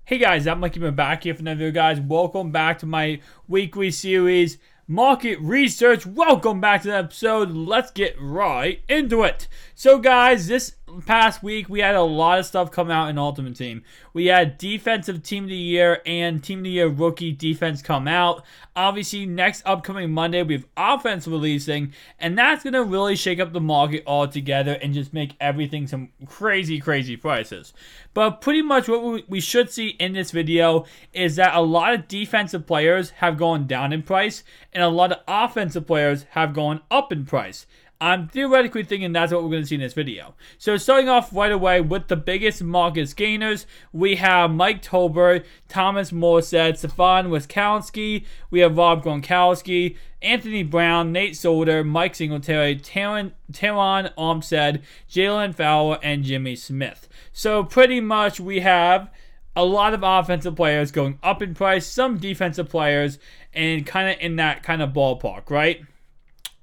Hey guys, I'm Mikey. I'm back here for another video, guys. Welcome back to my weekly series, Market Research. Welcome back to the episode. Let's get right into it. So guys, this past week we had a lot of stuff come out in Ultimate Team. We had Defensive Team of the Year and Team of the Year Rookie Defense come out. Obviously, next upcoming Monday we have Offense releasing, and that's going to really shake up the market altogether and just make everything some crazy prices. But pretty much what we should see in this video is that a lot of defensive players have gone down in price, and a lot of offensive players have gone up in price. I'm theoretically thinking that's what we're going to see in this video. So starting off right away with the biggest market gainers, we have Mike Tolbert, Thomas Morstead, Stefan Wiskowski, we have Rob Gronkowski, Anthony Brown, Nate Solder, Mike Singletary, Teron Armstead, Jalen Fowler, and Jimmy Smith. So pretty much we have a lot of offensive players going up in price, some defensive players, and kind of in that kind of ballpark, right?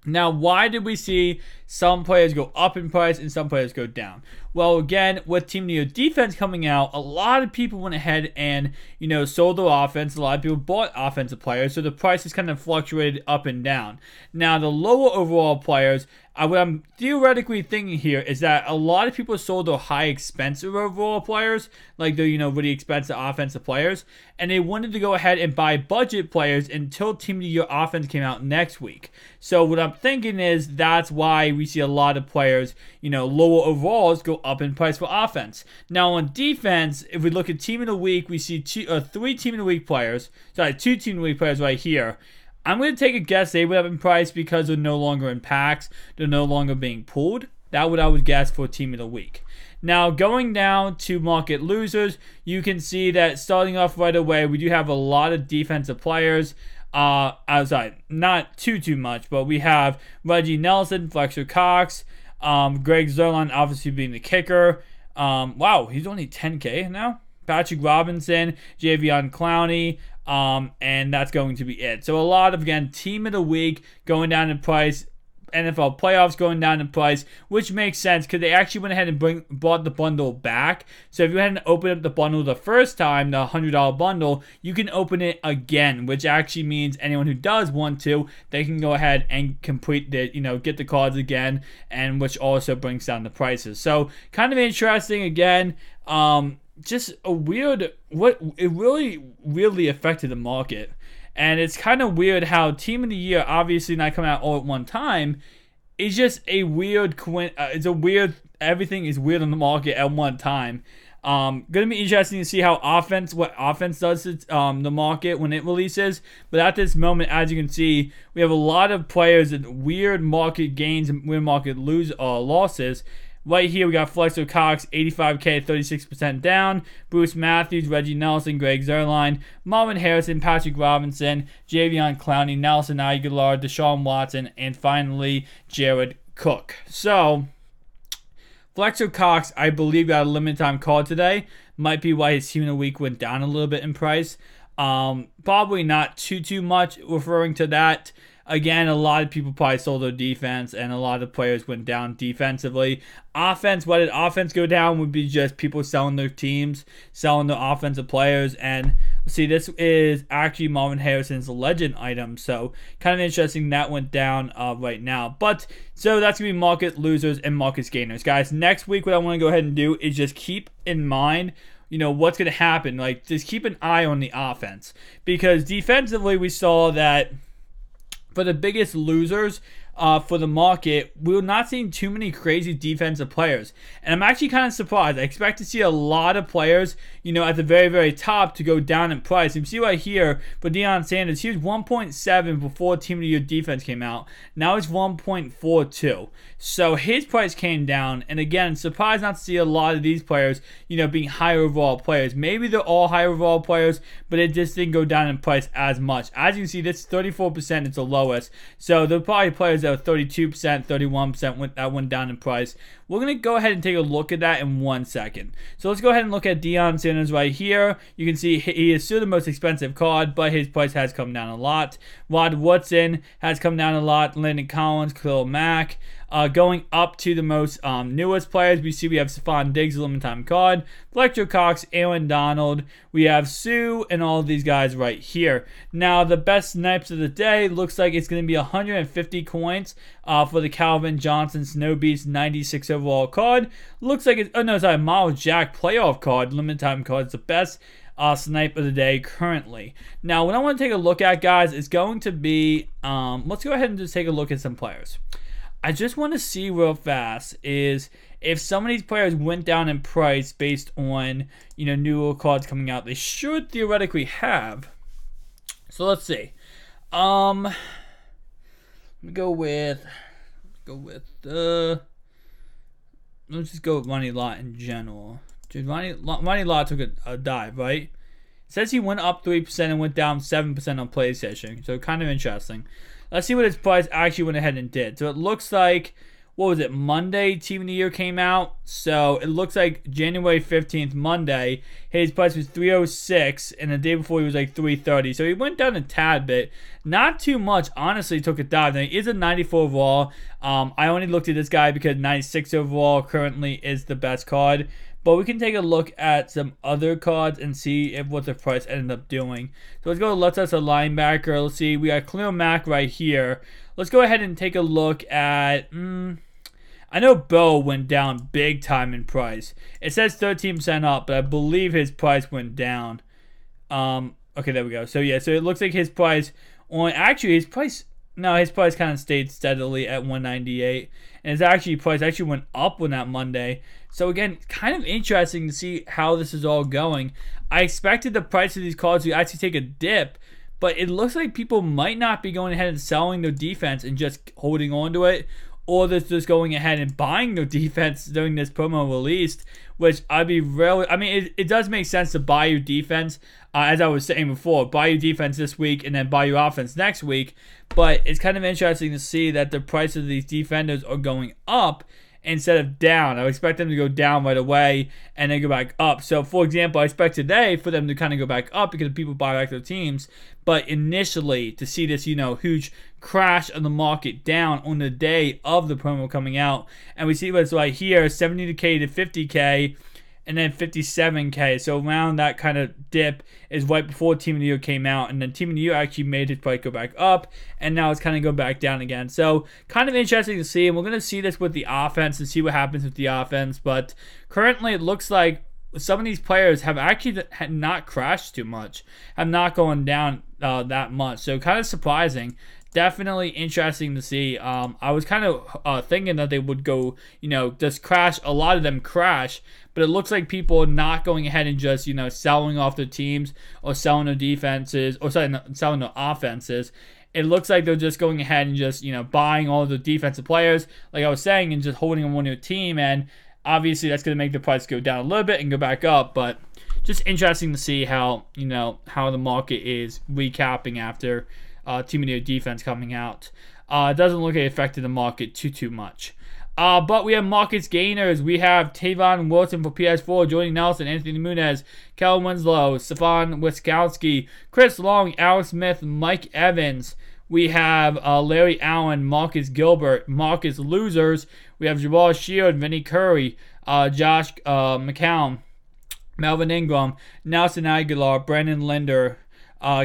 Now, why did we see some players go up in price and some players go down? Well, again, with Team of the Year Defense coming out, a lot of people went ahead and, sold their offense. A lot of people bought offensive players, so the prices kind of fluctuated up and down. Now, the lower overall players, what I'm theoretically thinking here is that a lot of people sold their high expensive overall players, like the, really expensive offensive players, and they wanted to go ahead and buy budget players until Team of the Year Offense came out next week. So what I'm thinking is that's why we see a lot of players, lower overalls go up in price for offense. Now on defense, if we look at Team of the Week, we see two Team of the Week players right here. I'm going to take a guess they would have in price because they're no longer in packs. They're no longer being pulled. That's what I would guess for Team of the Week. Now, going down to market losers, you can see that starting off right away, we do have a lot of defensive players. Not too much, but we have Reggie Nelson, Fletcher Cox, Greg Zuerlein obviously being the kicker. Wow, he's only 10K now. Patrick Robinson, Javion Clowney, and that's going to be it. So a lot of, again, Team of the Week going down in price, NFL playoffs going down in price, which makes sense because they actually went ahead and bought the bundle back. So if you had to open up the bundle the first time, the $100 bundle, you can open it again, which actually means anyone who does want to, they can go ahead and complete the, get the cards again, and which also brings down the prices. So kind of interesting again. Just a weird, it really affected the market. And it's kind of weird how Team of the Year, obviously not coming out all at one time, is just a weird, everything is weird on the market at one time. Going to be interesting to see how what offense does to the market when it releases. But at this moment, as you can see, we have a lot of players at weird market gains and weird market losses. Right here, we got Fletcher Cox, 85K, 36% down. Bruce Matthews, Reggie Nelson, Greg Zuerlein, Marvin Harrison, Patrick Robinson, Javion Clowney, Nelson Aguilar, Deshaun Watson, and finally, Jared Cook. So, Fletcher Cox, I believe, got a limited time call today. Might be why his Team of the Week went down a little bit in price. Probably not too much referring to that. Again, a lot of people probably sold their defense, and a lot of players went down defensively. Offense, why did offense go down? Would be just people selling their teams, selling their offensive players. And see, this is actually Marvin Harrison's legend item, so kind of interesting that went down right now. But so that's gonna be market losers and market gainers, guys. Next week, what I want to go ahead and do is just keep in mind, what's going to happen. Like, just keep an eye on the offense, because defensively we saw that for the biggest losers for the market, we're not seeing too many crazy defensive players. And I'm actually kind of surprised. I expect to see a lot of players, at the very top to go down in price. And you see right here, for Deion Sanders, he was 1.7 before Team of the Year Defense came out. Now it's 1.42. So his price came down. And again, surprised not to see a lot of these players, being higher overall players. Maybe they're all higher overall players, but it just didn't go down in price as much. As you can see, this 34% is the lowest. So there are probably players that are 32%, 31% that went down in price. We're going to go ahead and take a look at that in 1 second. So let's go ahead and look at Deion Sanders right here. You can see he is still the most expensive card, but his price has come down a lot. Rod Woodson has come down a lot. Landon Collins, Cain Mack, Going up to the most newest players, we have Stephon Diggs, limited time card, Fletcher Cox, Aaron Donald. We have Sue and all of these guys right here. Now, the best snipes of the day looks like it's going to be 150 coins for the Calvin Johnson Snow Beast 96 overall card. Looks like it's, Miles Jack playoff card, limited time card. It's the best snipe of the day currently. Now, what I want to take a look at, guys, is going to be, let's go ahead and just take a look at some players. I just want to see real fast is if some of these players went down in price based on, newer cards coming out. They should theoretically have. So let's see. Let me go with let's just go with Ronnie Lott in general. Dude, Ronnie Lott took a dive, right? It says he went up 3% and went down 7% on PlayStation. So kind of interesting. Let's see what his price actually went ahead and did. So it looks like, what was it, Monday Team of the Year came out. So it looks like January 15th, Monday, his price was 306, and the day before he was like 330. So he went down a tad bit. Not too much, honestly, took a dive. Now, he is a 94 overall. I only looked at this guy because 96 overall currently is the best card. But we can take a look at some other cards and see what the price ended up doing. So let's go to Let's Us a linebacker. Let's see. We got Cain Mack right here. Let's go ahead and take a look at... I know Bo went down big time in price. It says 13% up, but I believe his price went down. Okay, there we go. So yeah, so it looks like his price... his price kind of stayed steadily at 198. And his price actually went up on that Monday. So again, kind of interesting to see how this is all going. I expected the price of these cards to actually take a dip, but it looks like people might not be going ahead and selling their defense and just holding on to it, or they're just going ahead and buying their defense during this promo release, which it does make sense to buy your defense, as I was saying before, buy your defense this week and then buy your offense next week, but it's kind of interesting to see that the price of these defenders are going up instead of down. I would expect them to go down right away and then go back up. So, for example, I expect today for them to kind of go back up because people buy back their teams. But initially, to see this, huge crash of the market down on the day of the promo coming out. And we see what's right here, 70K to 50K. And then 57K. So around that kind of dip is right before Team of the Year came out. And then Team of the Year actually made his price go back up. And now it's kind of going back down again. So kind of interesting to see. And we're going to see this with the offense and see what happens with the offense. But currently it looks like some of these players have actually not crashed too much. Have not gone down that much. So kind of surprising. Definitely interesting to see. I was kind of thinking that they would go, just crash. A lot of them crash, but it looks like people are not going ahead and just, selling off their teams or selling their defenses or selling their offenses. It looks like they're just going ahead and just, buying all of the defensive players, like I was saying, and just holding them on their team. And obviously that's going to make the price go down a little bit and go back up, but just interesting to see how, how the market is recapping after Team of the Year defense coming out. It doesn't look like it affected the market too much. But we have markets gainers. We have Tavon Wilson for PS4, Jordy Nelson, Anthony Munez, Kellen Winslow, Stefan Wiskowski, Chris Long, Alex Smith, Mike Evans. We have Larry Allen, Marcus Gilbert, Marcus Losers. We have Jabal Shield, Vinny Curry, Josh McCown, Melvin Ingram, Nelson Aguilar, Brandon Linder,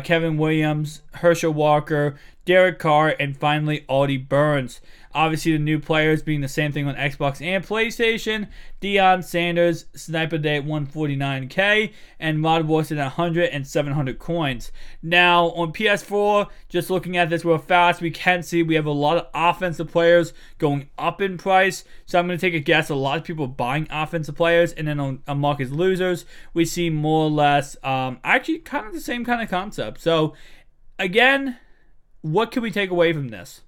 Kevin Williams, Herschel Walker, Derek Carr, and finally Aldi Burns. Obviously, the new players being the same thing on Xbox and PlayStation. Deion Sanders, Sniper Day at 149K, and Rod Wilson at 100 and 700 coins. Now, on PS4, just looking at this real fast, we can see we have a lot of offensive players going up in price. So I'm going to take a guess. A lot of people buying offensive players. And then on Marcus Losers, we see more or less actually kind of the same kind of concept. So, again, what can we take away from this?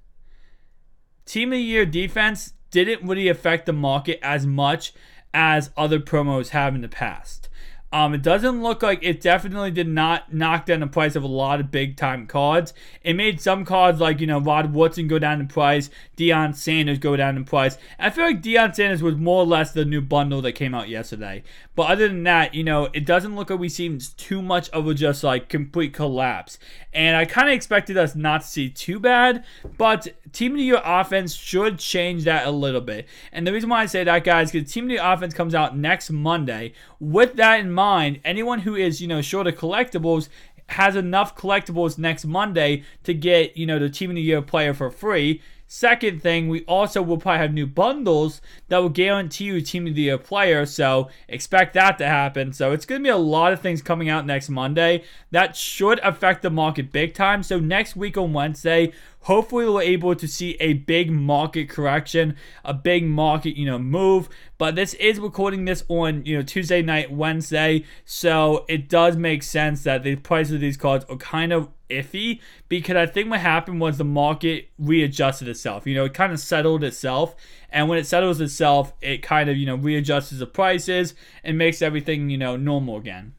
Team of the Year defense didn't really affect the market as much as other promos have in the past. It doesn't look like it definitely did not knock down the price of a lot of big time cards. It made some cards like, Rod Woodson go down in price, Deion Sanders go down in price. I feel like Deion Sanders was more or less the new bundle that came out yesterday. But other than that, it doesn't look like we've seen too much of a just like complete collapse. And I kind of expected us not to see too bad, but Team of the Year offense should change that a little bit. And the reason why I say that, guys, is because Team of the Year offense comes out next Monday. With that in mind, anyone who is, short of collectibles has enough collectibles next Monday to get, the Team of the Year player for free. Second thing, we also will probably have new bundles that will guarantee you Team of the Year player, so expect that to happen. So it's going to be a lot of things coming out next Monday that should affect the market big time. So next week on Wednesday, hopefully we're able to see a big market correction, a big market, move. But this is recording this on, Tuesday night, Wednesday, so it does make sense that the price of these cards are kind of iffy, because I think what happened was the market readjusted itself. It kind of settled itself, and when it settles itself, it kind of, readjusts the prices and makes everything, normal again.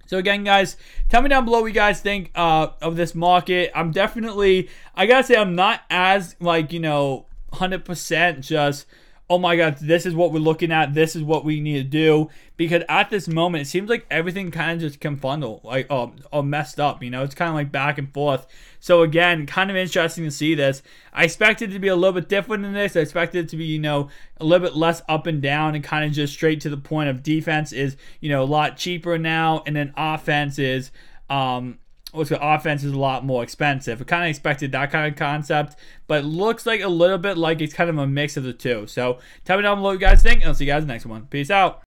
So again, guys, tell me down below what you guys think of this market. I gotta say, I'm not as, 100% just, oh my god, this is what we're looking at, this is what we need to do. Because at this moment, it seems like everything kind of just confundeled, or messed up, It's kind of like back and forth. So again, kind of interesting to see this. I expected it to be a little bit different than this. I expected it to be, a little bit less up and down and kind of just straight to the point of defense is, a lot cheaper now. And then offense is, offense is a lot more expensive. I kind of expected that kind of concept, but it looks like a little bit like it's kind of a mix of the two. So tell me down below what you guys think, and I'll see you guys in the next one. Peace out.